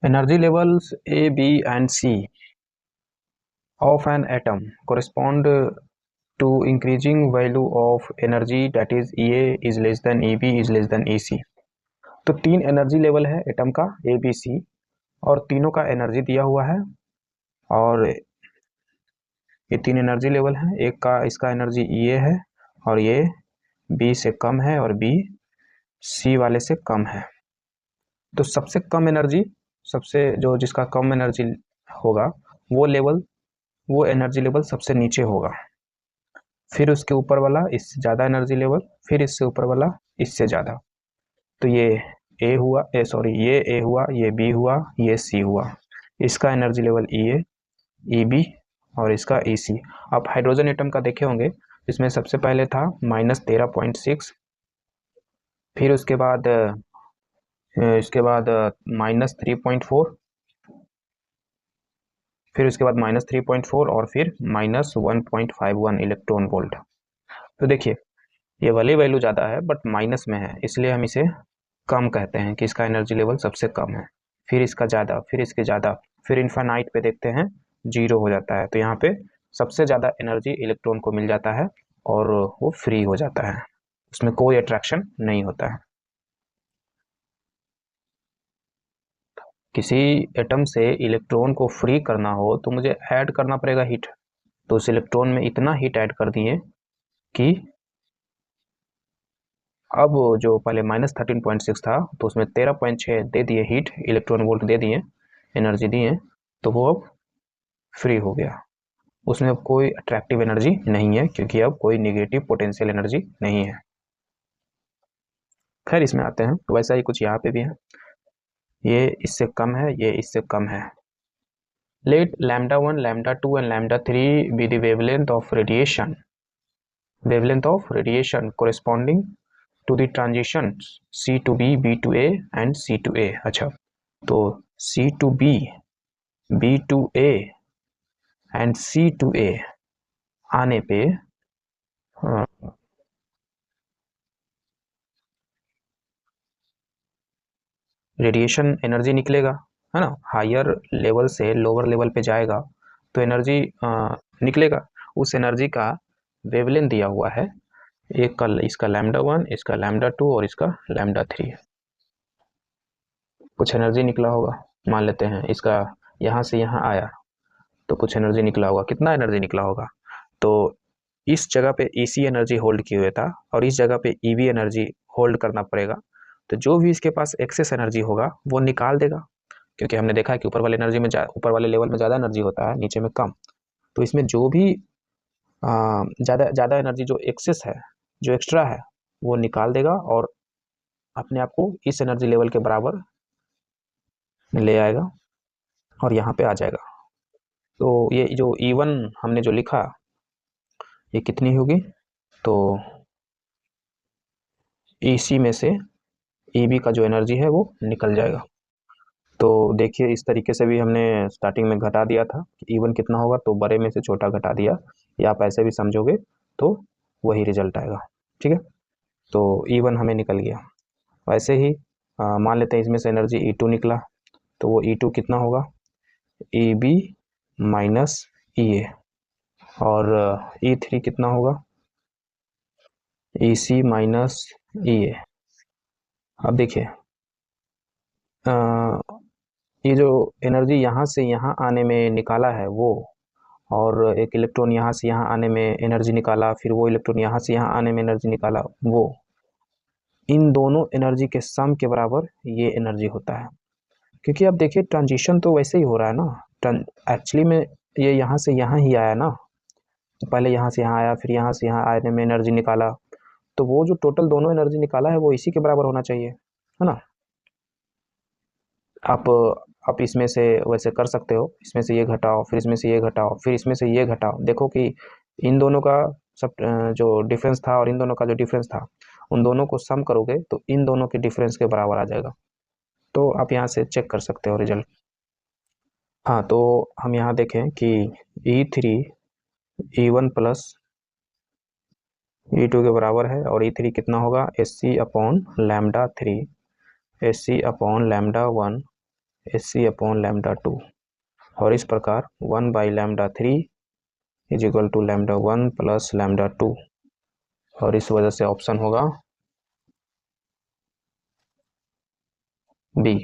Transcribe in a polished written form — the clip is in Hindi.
Energy levels A, B, and C of an atom correspond to increasing value of energy, that is EA is less than EB is less than EC। तो तीन एनर्जी लेवल है एटम का ए बी सी, और तीनों का एनर्जी दिया हुआ है। और ये तीन एनर्जी लेवल हैं, एक का इसका एनर्जी ये है और ये बी से कम है और बी सी वाले से कम है। तो सबसे कम एनर्जी, सबसे जो जिसका कम एनर्जी होगा वो एनर्जी लेवल सबसे नीचे होगा, फिर उसके ऊपर वाला इससे ज़्यादा एनर्जी लेवल, फिर इससे ऊपर वाला इससे ज़्यादा। तो ये ए हुआ, ये ए हुआ, ये बी हुआ, ये सी हुआ। इसका एनर्जी लेवल ई ए, ई बी और इसका ई सी। आप हाइड्रोजन एटम का देखे होंगे, इसमें सबसे पहले था -13.6, फिर उसके बाद -3.4, फिर उसके बाद -3.4 और फिर -1.51 इलेक्ट्रॉन वोल्ट। तो देखिए ये वाली वैल्यू ज़्यादा है बट माइनस में है, इसलिए हम इसे कम कहते हैं कि इसका एनर्जी लेवल सबसे कम है, फिर इसका ज़्यादा, फिर इसके ज़्यादा, फिर इन्फानाइट पे देखते हैं 0 हो जाता है। तो यहाँ पे सबसे ज़्यादा एनर्जी इलेक्ट्रॉन को मिल जाता है और वो फ्री हो जाता है, उसमें कोई अट्रैक्शन नहीं होता है। किसी एटम से इलेक्ट्रॉन को फ्री करना हो तो मुझे ऐड करना पड़ेगा हीट। तो उस इलेक्ट्रॉन में इतना हीट ऐड कर दिए कि अब जो पहले -13.6 था तो उसमें 13.6 दे दिए हीट, इलेक्ट्रॉन वोल्ट दे दिए, एनर्जी दिए, तो वो अब फ्री हो गया। उसमें अब कोई अट्रैक्टिव एनर्जी नहीं है क्योंकि अब कोई नेगेटिव पोटेंशियल एनर्जी नहीं है। खैर इसमें आते हैं, तो वैसा ही कुछ यहाँ पे भी है, ये इससे कम है, ये इससे कम है। Let λ1, λ2 and λ3 be the wavelength of radiation corresponding to the transitions C to B, B to A and C to A। अच्छा, तो C to B, B to A and C to A आने पे रेडिएशन एनर्जी निकलेगा, है ना। हायर लेवल से लोअर लेवल पे जाएगा तो एनर्जी निकलेगा। उस एनर्जी का वेवलेंथ दिया हुआ है, एक का इसका λ1, इसका λ2 और इसका λ3। कुछ एनर्जी निकला होगा, मान लेते हैं इसका यहाँ से यहाँ आया तो कुछ एनर्जी निकला होगा। कितना एनर्जी निकला होगा, तो इस जगह पे EC एनर्जी होल्ड किए हुए था और इस जगह पे EV एनर्जी होल्ड करना पड़ेगा। तो जो भी इसके पास एक्सेस एनर्जी होगा वो निकाल देगा, क्योंकि हमने देखा है कि ऊपर वाले एनर्जी में ऊपर वाले लेवल में ज़्यादा एनर्जी होता है, नीचे में कम। तो इसमें जो भी ज़्यादा एनर्जी जो एक्सेस है, जो एक्स्ट्रा है, वो निकाल देगा और अपने आप को इस एनर्जी लेवल के बराबर ले आएगा और यहाँ पे आ जाएगा। तो ये जो E1 हमने जो लिखा, ये कितनी होगी, तो EC में से EB का जो एनर्जी है वो निकल जाएगा। तो देखिए इस तरीके से भी हमने स्टार्टिंग में घटा दिया था कि E1 कितना होगा, तो बड़े में से छोटा घटा दिया, या आप ऐसे भी समझोगे तो वही रिजल्ट आएगा। ठीक है, तो E1 हमें निकल गया। वैसे ही मान लेते हैं इसमें से एनर्जी E2 निकला, तो वो E2 कितना होगा, EB माइनस EA, और E3 कितना होगा, EC माइनस EA। अब देखिए ये जो एनर्जी यहाँ से यहाँ आने में निकाला है वो, और एक इलेक्ट्रॉन यहाँ से यहाँ आने में एनर्जी निकाला, फिर वो इलेक्ट्रॉन यहाँ से यहाँ आने में एनर्जी निकाला, वो इन दोनों एनर्जी के सम के बराबर ये एनर्जी होता है। क्योंकि अब देखिए ट्रांजिशन तो वैसे ही हो रहा है ना, एक्चुअली में ये यहाँ से यहाँ ही आया ना, पहले यहाँ से यहाँ आया, फिर यहाँ से यहाँ आने में एनर्जी निकाला, तो वो जो टोटल दोनों एनर्जी निकाला है वो इसी के बराबर होना चाहिए, है ना। आप इसमें से वैसे कर सकते हो, इसमें से ये घटाओ, फिर इसमें से ये घटाओ, फिर इसमें से ये घटाओ, देखो कि इन दोनों का सब जो डिफरेंस था और इन दोनों का जो डिफरेंस था, उन दोनों को सम करोगे तो इन दोनों के डिफरेंस के बराबर आ जाएगा। तो आप यहाँ से चेक कर सकते हो रिजल्ट। हाँ, तो हम यहाँ देखें कि E3 E1 प्लस E2 के बराबर है, और E3 कितना होगा, SC upon λ3, SC upon λ1, Hc upon lambda 2, और इस प्रकार 1/λ3 इज इक्वल टू λ1 प्लस λ2, और इस वजह से ऑप्शन होगा बी।